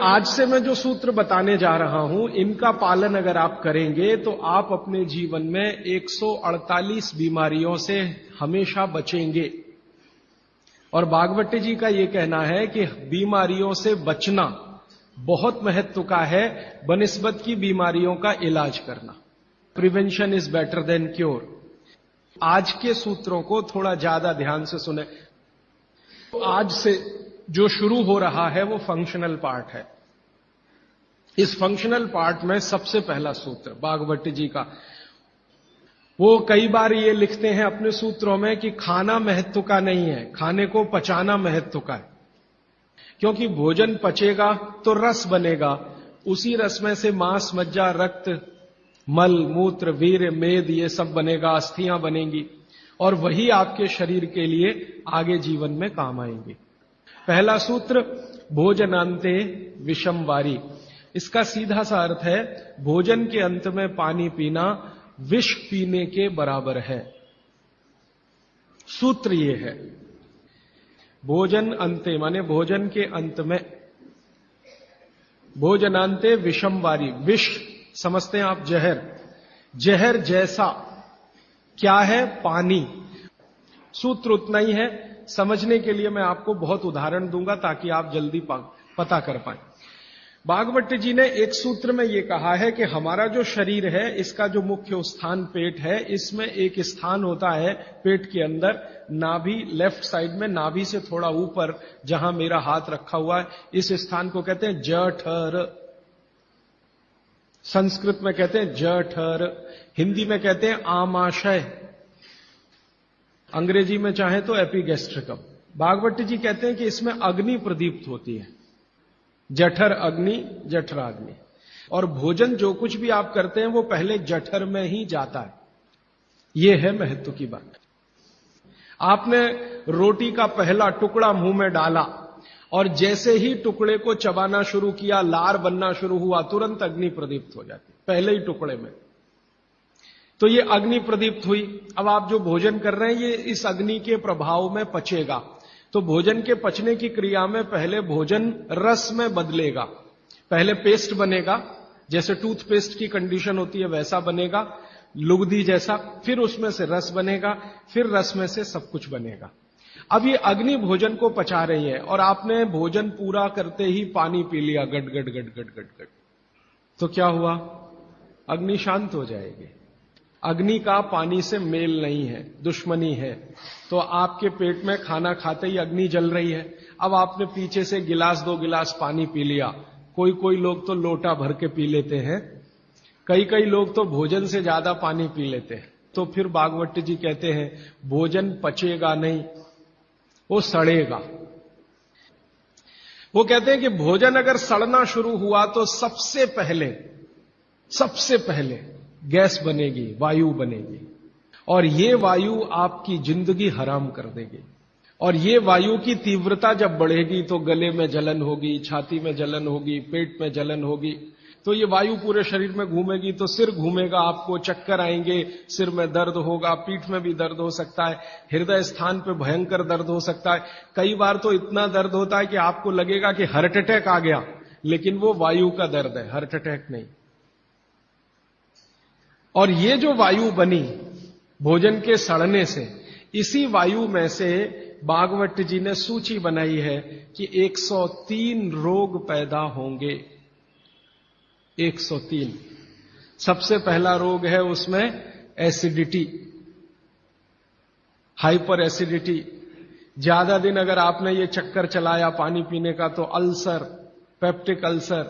आज से मैं जो सूत्र बताने जा रहा हूं, इनका पालन अगर आप करेंगे तो आप अपने जीवन में 148 बीमारियों से हमेशा बचेंगे। और भागवत जी का यह कहना है कि बीमारियों से बचना बहुत महत्व का है बनिस्बत की बीमारियों का इलाज करना। Prevention is better than cure. आज के सूत्रों को थोड़ा ज्यादा ध्यान से सुने। आज से जो शुरू हो रहा है वो फंक्शनल पार्ट है। इस फंक्शनल पार्ट में सबसे पहला सूत्र भागवत जी का, वो कई बार ये लिखते हैं अपने सूत्रों में कि खाना महत्व का नहीं है, खाने को पचाना महत्व का है। क्योंकि भोजन पचेगा तो रस बनेगा, उसी रस में से मांस, मज्जा, रक्त, मल, मूत्र, वीर्य, मेद ये सब बनेगा, अस्थियां बनेंगी और वही आपके शरीर के लिए आगे जीवन में काम आएंगे। पहला सूत्र भोजनांते विषम वारी। इसका सीधा सा अर्थ है भोजन के अंत में पानी पीना विष पीने के बराबर है। सूत्र ये है, भोजन अंते माने भोजन के अंत में, भोजनांते विषम वारी। विष समझते हैं आप जहर, जहर जैसा क्या है? पानी। सूत्र उतना ही है। समझने के लिए मैं आपको बहुत उदाहरण दूंगा ताकि आप जल्दी पता कर पाएं। भागवत जी ने एक सूत्र में यह कहा है कि हमारा जो शरीर है, इसका जो मुख्य स्थान पेट है, इसमें एक स्थान होता है पेट के अंदर, नाभि, लेफ्ट साइड में नाभि से थोड़ा ऊपर जहां मेरा हाथ रखा हुआ है, इस स्थान को कहते हैं जठर। संस्कृत में कहते हैं जठर, हिंदी में कहते हैं आमाशय, अंग्रेजी में चाहे तो एपिगैस्ट्रिकम। भागवत जी कहते हैं कि इसमें अग्नि प्रदीप्त होती है, जठर अग्नि, जठराग्नि। और भोजन जो कुछ भी आप करते हैं वो पहले जठर में ही जाता है। यह है महत्व की बात। आपने रोटी का पहला टुकड़ा मुंह में डाला और जैसे ही टुकड़े को चबाना शुरू किया, लार बनना शुरू हुआ, तुरंत अग्नि प्रदीप्त हो जाती पहले ही टुकड़े में। तो ये अग्नि प्रदीप्त हुई। अब आप जो भोजन कर रहे हैं ये इस अग्नि के प्रभाव में पचेगा। तो भोजन के पचने की क्रिया में पहले भोजन रस में बदलेगा। पहले पेस्ट बनेगा, जैसे टूथपेस्ट की कंडीशन होती है वैसा बनेगा, लुगदी जैसा। फिर उसमें से रस बनेगा, फिर रस में से सब कुछ बनेगा। अब ये अग्नि भोजन को पचा रही है और आपने भोजन पूरा करते ही पानी पी लिया, गट गट गट गट गट गट, तो क्या हुआ? अग्नि शांत हो जाएगी। अग्नि का पानी से मेल नहीं है, दुश्मनी है। तो आपके पेट में खाना खाते ही अग्नि जल रही है। अब आपने पीछे से गिलास, 2 गिलास पानी पी लिया। कोई लोग तो लोटा भर के पी लेते हैं, कई लोग तो भोजन से ज्यादा पानी पी लेते हैं। तो फिर भागवत जी कहते हैं भोजन पचेगा नहीं, वो सड़ेगा। वो कहते हैं कि भोजन अगर सड़ना शुरू हुआ तो सबसे पहले गैस बनेगी, वायु बनेगी, और ये वायु आपकी जिंदगी हराम कर देगी। और ये वायु की तीव्रता जब बढ़ेगी तो गले में जलन होगी, छाती में जलन होगी, पेट में जलन होगी। तो ये वायु पूरे शरीर में घूमेगी तो सिर घूमेगा, आपको चक्कर आएंगे, सिर में दर्द होगा, पीठ में भी दर्द हो सकता है, हृदय स्थान पे भयंकर दर्द हो सकता है। कई बार तो इतना दर्द होता है कि आपको लगेगा कि हार्ट अटैक आ गया, लेकिन वो वायु का दर्द है, हार्ट अटैक नहीं। और ये जो वायु बनी भोजन के सड़ने से, इसी वायु में से भागवत जी ने सूची बनाई है कि 103 रोग पैदा होंगे। 103। सबसे पहला रोग है उसमें एसिडिटी, हाइपर एसिडिटी। ज्यादा दिन अगर आपने ये चक्कर चलाया पानी पीने का तो अल्सर, पेप्टिक अल्सर,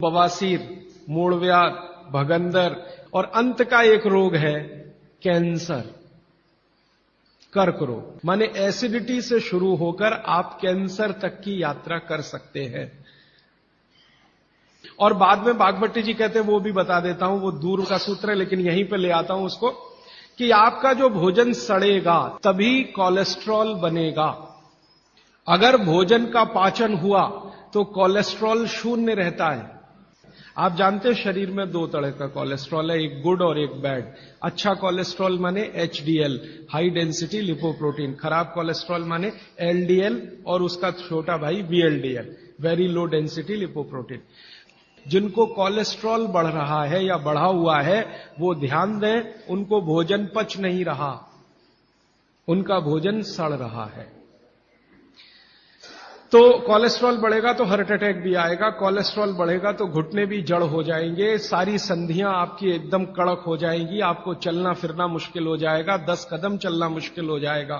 बवासीर, मूलव्याध, भगंदर, और अंत का एक रोग है कैंसर, कर्क रोग। माने एसिडिटी से शुरू होकर आप कैंसर तक की यात्रा कर सकते हैं। और बाद में भागवत जी कहते हैं, वो भी बता देता हूं, वो दूर का सूत्र है लेकिन यहीं पे ले आता हूं उसको, कि आपका जो भोजन सड़ेगा तभी कोलेस्ट्रॉल बनेगा। अगर भोजन का पाचन हुआ तो कोलेस्ट्रॉल शून्य रहता है। आप जानते हैं शरीर में 2 तरह का कोलेस्ट्रॉल है, एक गुड और एक बैड। अच्छा कोलेस्ट्रॉल माने एचडीएल, हाई डेंसिटी लिपोप्रोटीन। खराब कोलेस्ट्रॉल माने एलडीएल और उसका छोटा भाई VLDL. Very low density lipoprotein. जिनको कोलेस्ट्रॉल बढ़ रहा है या बढ़ा हुआ है वो ध्यान दें, उनको भोजन पच नहीं रहा, उनका भोजन सड़ रहा है। तो कोलेस्ट्रॉल बढ़ेगा तो हार्ट अटैक भी आएगा, कोलेस्ट्रॉल बढ़ेगा तो घुटने भी जड़ हो जाएंगे, सारी संधियां आपकी एकदम कड़क हो जाएंगी, आपको चलना फिरना मुश्किल हो जाएगा, 10 कदम चलना मुश्किल हो जाएगा।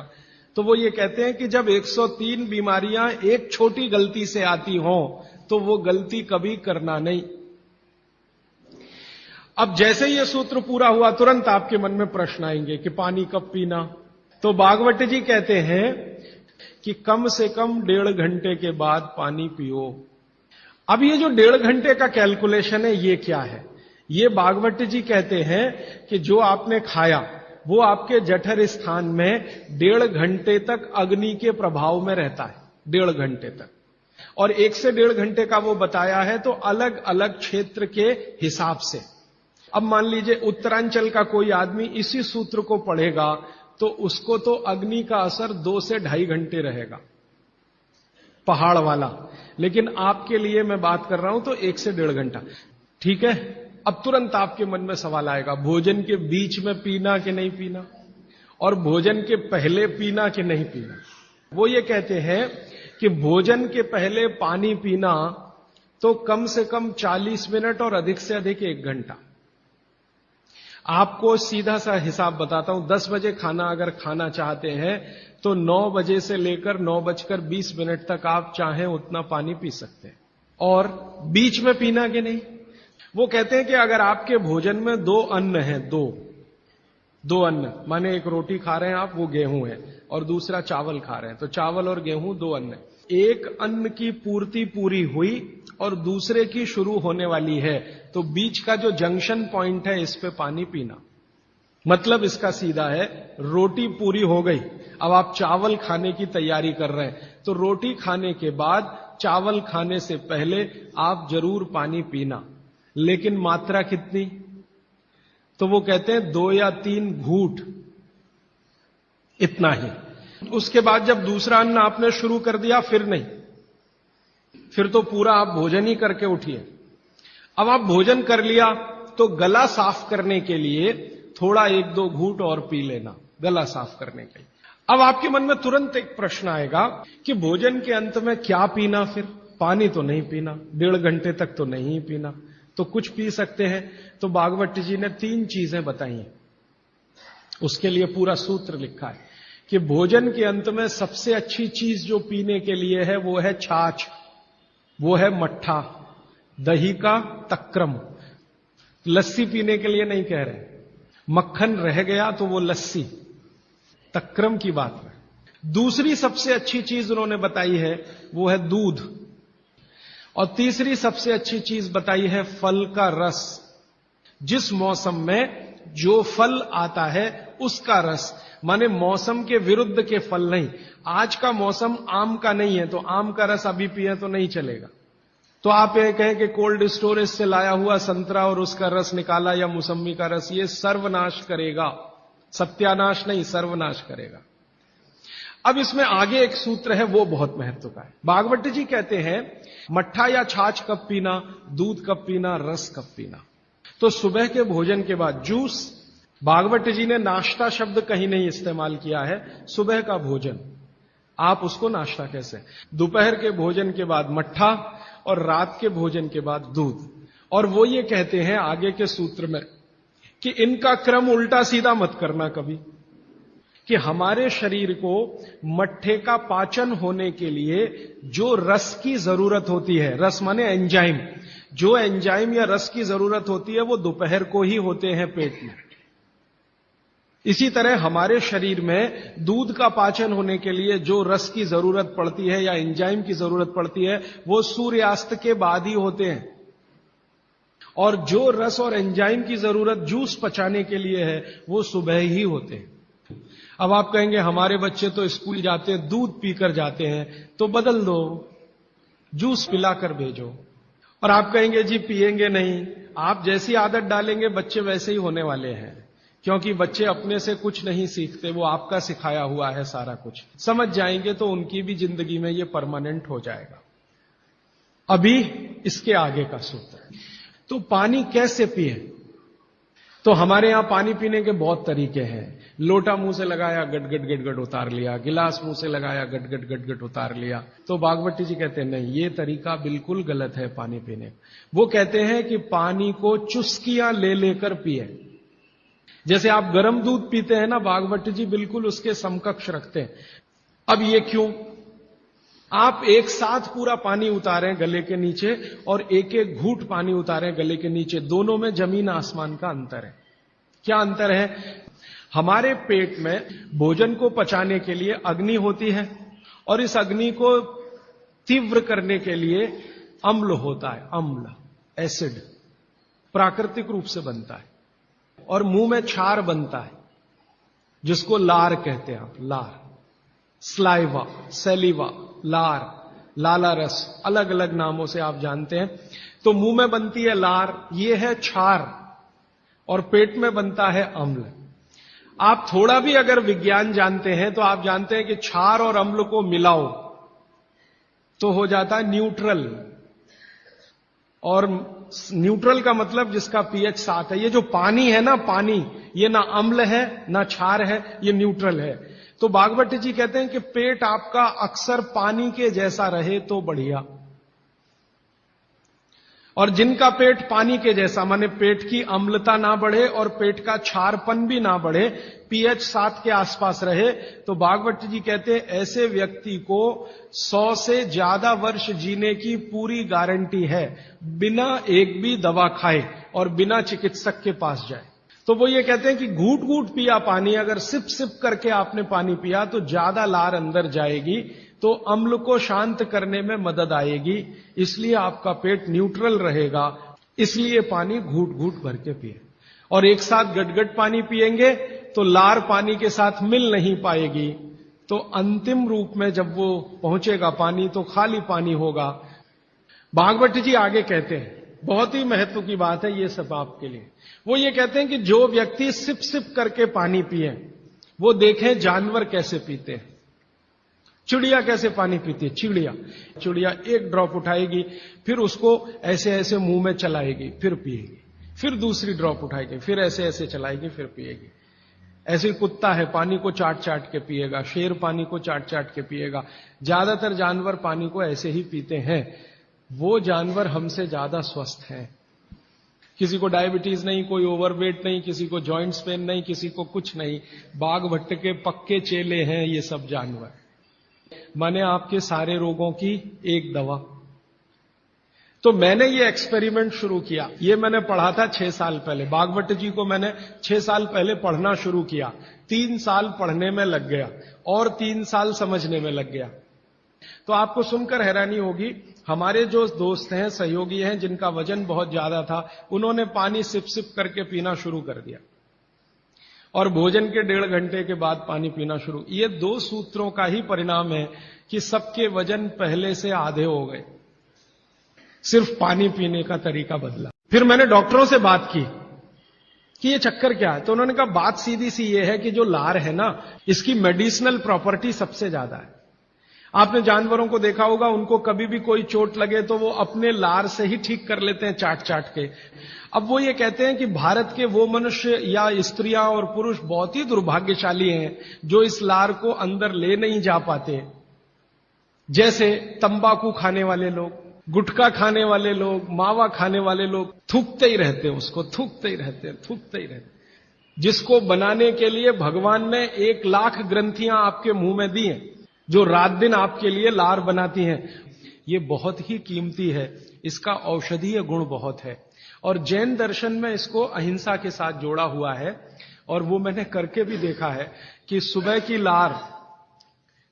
तो वो ये कहते हैं कि जब 103 बीमारियां एक छोटी गलती से आती हों तो वो गलती कभी करना नहीं। अब जैसे ये सूत्र पूरा हुआ तुरंत आपके मन में प्रश्न आएंगे कि पानी कब पीना। तो भागवत जी कहते हैं कि कम से कम 1.5 घंटे के बाद पानी पियो। अब ये जो 1.5 घंटे का कैलकुलेशन है ये क्या है? ये भागवत जी कहते हैं कि जो आपने खाया वो आपके जठर स्थान में 1.5 घंटे तक अग्नि के प्रभाव में रहता है, 1.5 घंटे तक। और 1 से 1.5 घंटे का वो बताया है तो अलग अलग क्षेत्र के हिसाब से। अब मान लीजिए उत्तरांचल का कोई आदमी इसी सूत्र को पढ़ेगा तो उसको तो अग्नि का असर 2 से 2.5 घंटे रहेगा, पहाड़ वाला। लेकिन आपके लिए मैं बात कर रहा हूं तो 1 से 1.5 घंटा, ठीक है। अब तुरंत आपके मन में सवाल आएगा, भोजन के बीच में पीना कि नहीं पीना, और भोजन के पहले पीना कि नहीं पीना। वो ये कहते हैं कि भोजन के पहले पानी पीना तो कम से कम 40 मिनट और अधिक से अधिक 1 घंटा। आपको सीधा सा हिसाब बताता हूं, 10 बजे खाना अगर खाना चाहते हैं तो 9 बजे से लेकर 9:20 तक आप चाहें उतना पानी पी सकते हैं। और बीच में पीना कि नहीं, वो कहते हैं कि अगर आपके भोजन में 2 अन्न हैं, दो अन्न माने एक रोटी खा रहे हैं आप, वो गेहूं है, और दूसरा चावल खा रहे हैं, तो चावल और गेहूं 2 अन्न। एक अन्न की पूर्ति पूरी हुई और दूसरे की शुरू होने वाली है, तो बीच का जो जंक्शन पॉइंट है इस पे पानी पीना। मतलब इसका सीधा है, रोटी पूरी हो गई, अब आप चावल खाने की तैयारी कर रहे हैं, तो रोटी खाने के बाद चावल खाने से पहले आप जरूर पानी पीना। लेकिन मात्रा कितनी? तो वो कहते हैं 2 या 3 घूंट, इतना ही। उसके बाद जब दूसरा अन्न आपने शुरू कर दिया फिर नहीं, फिर तो पूरा आप भोजन ही करके उठिए। अब आप भोजन कर लिया तो गला साफ करने के लिए थोड़ा 1-2 घूंट और पी लेना, गला साफ करने के लिए। अब आपके मन में तुरंत एक प्रश्न आएगा कि भोजन के अंत में क्या पीना, फिर पानी तो नहीं पीना, 1.5 घंटे तक तो नहीं पीना, तो कुछ पी सकते हैं। तो भागवत जी ने 3 चीजें बताई हैं, उसके लिए पूरा सूत्र लिखा है कि भोजन के अंत में सबसे अच्छी चीज जो पीने के लिए है वो है छाछ, वो है मट्ठा, दही का तक्रम। लस्सी पीने के लिए नहीं कह रहे, मक्खन रह गया तो वो लस्सी, तक्रम की बात है। दूसरी सबसे अच्छी चीज उन्होंने बताई है वो है दूध, और तीसरी सबसे अच्छी चीज बताई है फल का रस। जिस मौसम में जो फल आता है उसका रस, माने मौसम के विरुद्ध के फल नहीं। आज का मौसम आम का नहीं है तो आम का रस अभी पिए तो नहीं चलेगा। तो आप ये कहें कि कोल्ड स्टोरेज से लाया हुआ संतरा और उसका रस निकाला या मौसम्मी का रस, ये सर्वनाश करेगा, सत्यानाश नहीं, सर्वनाश करेगा। अब इसमें आगे एक सूत्र है वो बहुत महत्व का है। भागवत जी कहते हैं मट्ठा या छाछ कब पीना, दूध कब पीना, रस कब पीना। तो सुबह के भोजन के बाद जूस, भागवत जी ने नाश्ता शब्द कहीं नहीं इस्तेमाल किया है, सुबह का भोजन आप उसको नाश्ता कैसे, दोपहर के भोजन के बाद मट्ठा और रात के भोजन के बाद दूध। और वो ये कहते हैं आगे के सूत्र में कि इनका क्रम उल्टा सीधा मत करना कभी, कि हमारे शरीर को मट्ठे का पाचन होने के लिए जो रस की जरूरत होती है, रस माने एंजाइम, जो एंजाइम या रस की जरूरत होती है वो दोपहर को ही होते हैं पेट में। इसी तरह हमारे शरीर में दूध का पाचन होने के लिए जो रस की जरूरत पड़ती है या एंजाइम की जरूरत पड़ती है वो सूर्यास्त के बाद ही होते हैं, और जो रस और एंजाइम की जरूरत जूस पचाने के लिए है वो सुबह ही होते हैं। अब आप कहेंगे हमारे बच्चे तो स्कूल जाते हैं दूध पीकर जाते हैं, तो बदल दो, जूस पिलाकर भेजो। और आप कहेंगे जी पिएंगे नहीं, आप जैसी आदत डालेंगे बच्चे वैसे ही होने वाले हैं, क्योंकि बच्चे अपने से कुछ नहीं सीखते, वो आपका सिखाया हुआ है सारा कुछ। समझ जाएंगे तो उनकी भी जिंदगी में ये परमानेंट हो जाएगा। अभी इसके आगे का सूत्र है। तो पानी कैसे पिए? तो हमारे यहां पानी पीने के बहुत तरीके हैं। लोटा मुंह से लगाया, गट गट गट गट उतार लिया, गिलास मुंह से लगाया, गट गट गट गट उतार लिया। तो भागवती जी कहते हैं नहीं, ये तरीका बिल्कुल गलत है पानी पीने। वो कहते हैं कि पानी को चुस्कियां ले लेकर पिए। जैसे आप गर्म दूध पीते हैं ना, भागवती जी बिल्कुल उसके समकक्ष रखते हैं। अब ये क्यों? आप एक साथ पूरा पानी उतारें गले के नीचे और एक एक घूंट पानी उतारें गले के नीचे, दोनों में जमीन आसमान का अंतर है। क्या अंतर है? हमारे पेट में भोजन को पचाने के लिए अग्नि होती है और इस अग्नि को तीव्र करने के लिए अम्ल होता है। अम्ल, एसिड प्राकृतिक रूप से बनता है। और मुंह में क्षार बनता है जिसको लार कहते हैं आप, लार, स्लाइवा, सेलिवा, लार, लाला रस, अलग अलग नामों से आप जानते हैं। तो मुंह में बनती है लार, ये है क्षार, और पेट में बनता है अम्ल। आप थोड़ा भी अगर विज्ञान जानते हैं तो आप जानते हैं कि क्षार और अम्ल को मिलाओ तो हो जाता है न्यूट्रल। और न्यूट्रल का मतलब जिसका पीएच 7 है। ये जो पानी है ना, पानी, ये ना अम्ल है ना क्षार है, ये न्यूट्रल है। तो भागवती जी कहते हैं कि पेट आपका अक्सर पानी के जैसा रहे तो बढ़िया। और जिनका पेट पानी के जैसा, माने पेट की अम्लता ना बढ़े और पेट का क्षारपन भी ना बढ़े, पीएच 7 के आसपास रहे, तो भागवती जी कहते हैं ऐसे व्यक्ति को 100 से ज्यादा वर्ष जीने की पूरी गारंटी है, बिना एक भी दवा खाए और बिना चिकित्सक के पास जाए। तो वो ये कहते हैं कि घूट घूट पिया पानी, अगर सिप सिप करके आपने पानी पिया तो ज्यादा लार अंदर जाएगी, तो अम्ल को शांत करने में मदद आएगी, इसलिए आपका पेट न्यूट्रल रहेगा। इसलिए पानी घूट घूट भर के पिए। और एक साथ गटगट पानी पिएंगे तो लार पानी के साथ मिल नहीं पाएगी, तो अंतिम रूप में जब वो पहुंचेगा पानी तो खाली पानी होगा। भागवती जी आगे कहते हैं, बहुत ही महत्व की बात है ये सब आपके लिए। वो ये कहते हैं कि जो व्यक्ति सिप सिप करके पानी पिए, वो देखें जानवर कैसे पीते हैं। चिड़िया कैसे पानी पीती है? चिड़िया एक ड्रॉप उठाएगी, फिर उसको ऐसे ऐसे मुंह में चलाएगी, फिर पिएगी, फिर दूसरी ड्रॉप उठाएगी, फिर ऐसे ऐसे चलाएगी, फिर पिएगी। ऐसे कुत्ता है, पानी को चाट चाट के पिएगा, शेर पानी को चाट चाट के पिएगा। ज्यादातर जानवर पानी को ऐसे ही पीते हैं। वो जानवर हमसे ज्यादा स्वस्थ हैं। किसी को डायबिटीज नहीं, कोई ओवरवेट नहीं, किसी को जॉइंट्स पेन नहीं, किसी को कुछ नहीं। बाघ भट्ट के पक्के चेले हैं ये सब जानवर। माने आपके सारे रोगों की एक दवा। तो मैंने ये एक्सपेरिमेंट शुरू किया, ये मैंने पढ़ा था 6 साल पहले। भागवत जी को मैंने 6 साल पहले पढ़ना शुरू किया। 3 साल पढ़ने में लग गया और 3 साल समझने में लग गया। तो आपको सुनकर हैरानी होगी, हमारे जो दोस्त हैं, सहयोगी हैं, जिनका वजन बहुत ज्यादा था, उन्होंने पानी सिप सिप करके पीना शुरू कर दिया और भोजन के 1.5 घंटे के बाद पानी पीना शुरू। ये 2 सूत्रों का ही परिणाम है कि सबके वजन पहले से आधे हो गए, सिर्फ पानी पीने का तरीका बदला। फिर मैंने डॉक्टरों से बात की कि ये चक्कर क्या है। तो उन्होंने कहा बात सीधी सी ये है कि जो लार है ना, इसकी मेडिसिनल प्रॉपर्टी सबसे ज्यादा है। आपने जानवरों को देखा होगा, उनको कभी भी कोई चोट लगे तो वो अपने लार से ही ठीक कर लेते हैं, चाट चाट के। अब वो ये कहते हैं कि भारत के वो मनुष्य या स्त्रियां और पुरुष बहुत ही दुर्भाग्यशाली हैं जो इस लार को अंदर ले नहीं जा पाते। जैसे तंबाकू खाने वाले लोग, गुटखा खाने वाले लोग, मावा खाने वाले लोग थूकते ही रहते हैं, उसको थूकते ही रहते हैं, थूकते ही रहते हैं। जिसको बनाने के लिए भगवान ने 1 लाख ग्रंथियां आपके मुंह में दी हैं, जो रात दिन आपके लिए लार बनाती हैं। ये बहुत ही कीमती है, इसका औषधीय गुण बहुत है। और जैन दर्शन में इसको अहिंसा के साथ जोड़ा हुआ है। और वो मैंने करके भी देखा है कि सुबह की लार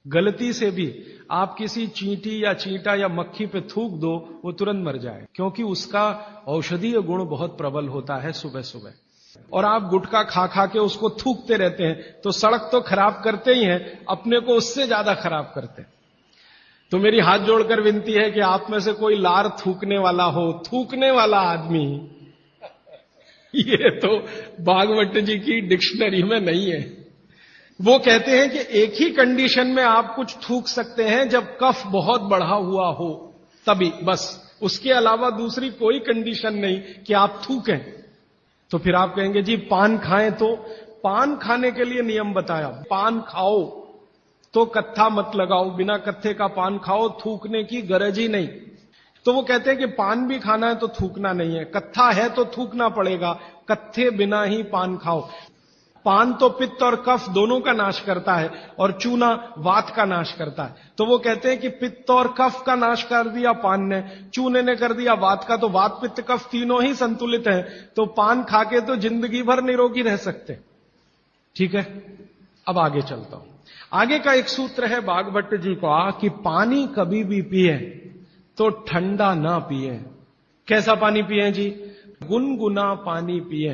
गलती से भी आप किसी चींटी या चींटा या मक्खी पे थूक दो, वो तुरंत मर जाए, क्योंकि उसका औषधीय गुण बहुत प्रबल होता है सुबह सुबह। और आप गुटखा खा खा के उसको थूकते रहते हैं तो सड़क तो खराब करते ही हैं, अपने को उससे ज्यादा खराब करते हैं। तो मेरी हाथ जोड़कर विनती है कि आप में से कोई लार थूकने वाला हो, थूकने वाला आदमी, ये तो भागवत जी की डिक्शनरी में नहीं है। वो कहते हैं कि एक ही कंडीशन में आप कुछ थूक सकते हैं, जब कफ बहुत बढ़ा हुआ हो, तभी बस। उसके अलावा दूसरी कोई कंडीशन नहीं कि आप थूकें। तो फिर आप कहेंगे जी पान खाएं, तो पान खाने के लिए नियम बताया, पान खाओ तो कत्था मत लगाओ, बिना कत्थे का पान खाओ, थूकने की गरज ही नहीं। तो वो कहते हैं कि पान भी खाना है तो थूकना नहीं है, कत्था है तो थूकना पड़ेगा, कत्थे बिना ही पान खाओ। पान तो पित्त और कफ दोनों का नाश करता है और चूना वात का नाश करता है। तो वो कहते हैं कि पित्त और कफ का नाश कर दिया पान ने, चूने ने कर दिया वात का, तो वात पित्त कफ तीनों ही संतुलित हैं, तो पान खाके तो जिंदगी भर निरोगी रह सकते। ठीक है, अब आगे चलता हूं। आगे का एक सूत्र है भागवत जी का कि पानी कभी भी पिए तो ठंडा ना पिए। कैसा पानी पिए जी? गुनगुना पानी पिए।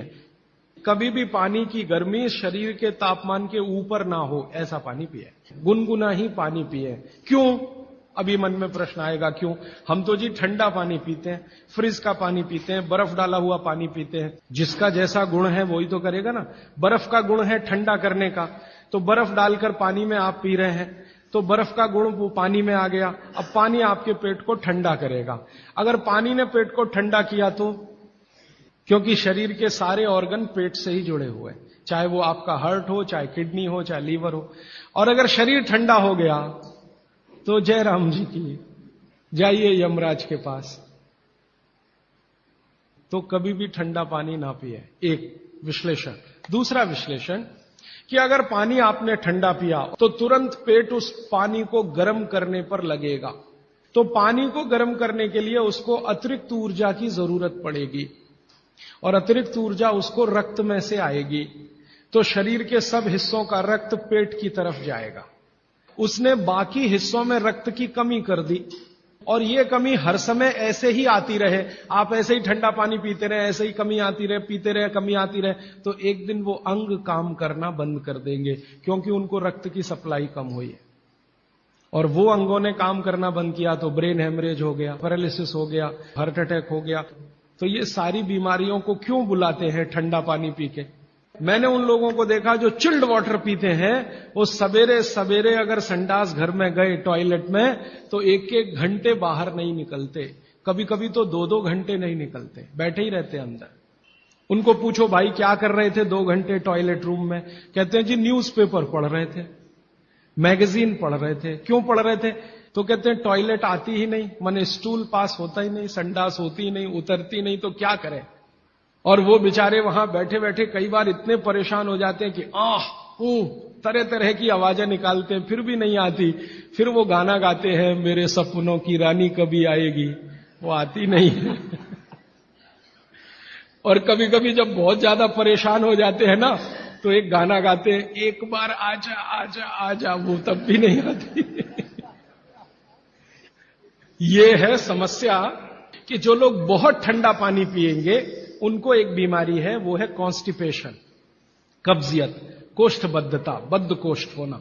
कभी भी पानी की गर्मी शरीर के तापमान के ऊपर ना हो, ऐसा पानी पिए, गुनगुना ही पानी पिए। क्यों? अभी मन में प्रश्न आएगा क्यों? हम तो जी ठंडा पानी पीते हैं, फ्रिज का पानी पीते हैं, बर्फ डाला हुआ पानी पीते हैं। जिसका जैसा गुण है वही तो करेगा ना। बर्फ का गुण है ठंडा करने का, तो बर्फ डालकर पानी में आप पी रहे हैं, तो बर्फ का गुण वो पानी में आ गया। अब पानी आपके पेट को ठंडा करेगा। अगर पानी ने पेट को ठंडा किया तो, क्योंकि शरीर के सारे ऑर्गन पेट से ही जुड़े हुए हैं, चाहे वो आपका हार्ट हो, चाहे किडनी हो, चाहे लीवर हो। और अगर शरीर ठंडा हो गया तो जय राम जी की, जाइए यमराज के पास। तो कभी भी ठंडा पानी ना पिए, एक विश्लेषण। दूसरा विश्लेषण कि अगर पानी आपने ठंडा पिया तो तुरंत पेट उस पानी को गर्म करने पर लगेगा, तो पानी को गर्म करने के लिए उसको अतिरिक्त ऊर्जा की जरूरत पड़ेगी, और अतिरिक्त ऊर्जा उसको रक्त में से आएगी, तो शरीर के सब हिस्सों का रक्त पेट की तरफ जाएगा। उसने बाकी हिस्सों में रक्त की कमी कर दी, और ये कमी हर समय ऐसे ही आती रहे, आप ऐसे ही ठंडा पानी पीते रहे, ऐसे ही कमी आती रहे, पीते रहे, कमी आती रहे, तो एक दिन वो अंग काम करना बंद कर देंगे, क्योंकि उनको रक्त की सप्लाई कम हुई है। और वो अंगों ने काम करना बंद किया तो ब्रेन हेमरेज हो गया, पैरालिसिस हो गया, हार्ट अटैक हो गया। तो ये सारी बीमारियों को क्यों बुलाते हैं ठंडा पानी पी के? मैंने उन लोगों को देखा जो चिल्ड वाटर पीते हैं, वो सवेरे सवेरे अगर संडास घर में गए टॉयलेट में, तो एक एक घंटे बाहर नहीं निकलते, कभी कभी तो 2-2 घंटे नहीं निकलते, बैठे ही रहते अंदर। उनको पूछो भाई क्या कर रहे थे 2 घंटे टॉयलेट रूम में? कहते हैं जी न्यूज़पेपर पढ़ रहे थे, मैगजीन पढ़ रहे थे। क्यों पढ़ रहे थे? तो कहते हैं टॉयलेट आती ही नहीं, माने स्टूल पास होता ही नहीं, संडास होती ही नहीं, उतरती नहीं, तो क्या करें। और वो बेचारे वहां बैठे बैठे कई बार इतने परेशान हो जाते हैं कि तरह तरह की आवाजें निकालते हैं, फिर भी नहीं आती। फिर वो गाना गाते हैं, मेरे सपनों की रानी कभी आएगी, वो आती नहीं है। और कभी कभी जब बहुत ज्यादा परेशान हो जाते हैं ना, तो एक गाना गाते हैं, एक बार आजा आजा आजा, वो तब भी नहीं आती। ये है समस्या कि जो लोग बहुत ठंडा पानी पिएंगे उनको एक बीमारी है, वो है कॉन्स्टिपेशन, कब्जियत, कोष्ठबद्धता, बद्ध कोष्ठ होना।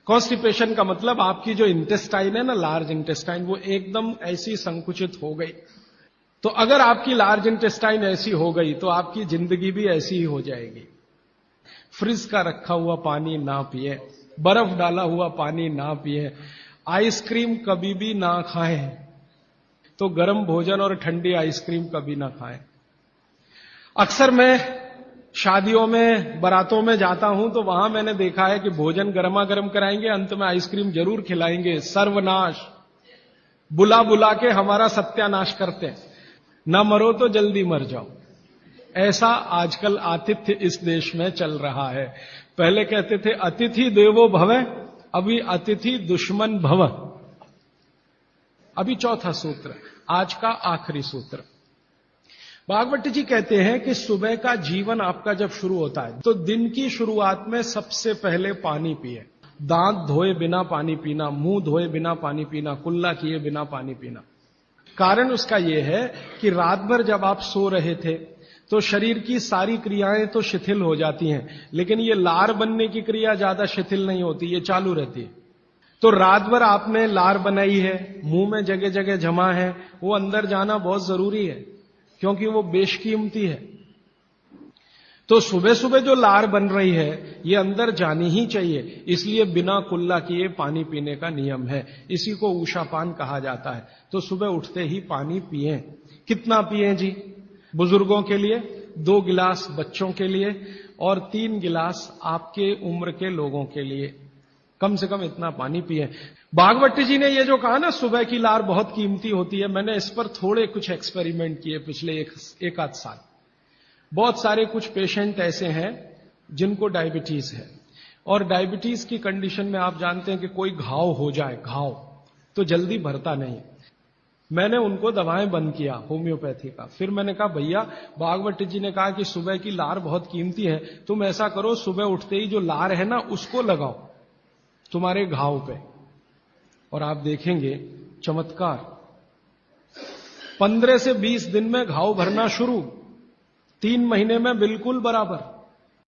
कॉन्स्टिपेशन का मतलब आपकी जो इंटेस्टाइन है ना, लार्ज इंटेस्टाइन, वो एकदम ऐसी संकुचित हो गई। तो अगर आपकी लार्ज इंटेस्टाइन ऐसी हो गई तो आपकी जिंदगी भी ऐसी ही हो जाएगी। फ्रिज का रखा हुआ पानी ना पिए, बर्फ डाला हुआ पानी ना पिए, आइसक्रीम कभी भी ना खाएं, तो गर्म भोजन और ठंडी आइसक्रीम कभी ना खाएं। अक्सर मैं शादियों में, बारातों में जाता हूं तो वहां मैंने देखा है कि भोजन गर्मा गर्म कराएंगे, अंत में आइसक्रीम जरूर खिलाएंगे। सर्वनाश, बुला बुला के हमारा सत्यानाश करते हैं। न मरो तो जल्दी मर जाओ, ऐसा आजकल आतिथ्य इस देश में चल रहा है। पहले कहते थे अतिथि देवो भव, अभी अतिथि दुश्मन भव। अभी चौथा सूत्र, आज का आखिरी सूत्र। भागवत जी कहते हैं कि सुबह का जीवन आपका जब शुरू होता है तो दिन की शुरुआत में सबसे पहले पानी पिए। दांत धोए बिना पानी पीना, मुंह धोए बिना पानी पीना, कुल्ला किए बिना पानी पीना। कारण उसका यह है कि रात भर जब आप सो रहे थे तो शरीर की सारी क्रियाएं तो शिथिल हो जाती हैं, लेकिन ये लार बनने की क्रिया ज्यादा शिथिल नहीं होती, ये चालू रहती है। तो रात भर आपने लार बनाई है, मुंह में जगह जगह जमा है, वो अंदर जाना बहुत जरूरी है, क्योंकि वो बेशकीमती है। तो सुबह सुबह जो लार बन रही है ये अंदर जानी ही चाहिए, इसलिए बिना कुल्ला किए पानी पीने का नियम है। इसी को उषापान कहा जाता है। तो सुबह उठते ही पानी पिएं। कितना पिएं जी? बुजुर्गों के लिए 2 गिलास, बच्चों के लिए और 3 गिलास आपके उम्र के लोगों के लिए। कम से कम इतना पानी पिएं। भागवती जी ने ये जो कहा ना सुबह की लार बहुत कीमती होती है, मैंने इस पर थोड़े कुछ एक्सपेरिमेंट किए पिछले एक आध साल। बहुत सारे कुछ पेशेंट ऐसे हैं जिनको डायबिटीज है, और डायबिटीज की कंडीशन में आप जानते हैं कि कोई घाव हो जाए, घाव तो जल्दी भरता नहीं। मैंने उनको दवाएं बंद किया होम्योपैथी का। फिर मैंने कहा भैया, भागवती जी ने कहा कि सुबह की लार बहुत कीमती है, तुम ऐसा करो सुबह उठते ही जो लार है ना उसको लगाओ तुम्हारे घाव पे, और आप देखेंगे चमत्कार। 15 से 20 दिन में घाव भरना शुरू, 3 महीने में बिल्कुल बराबर।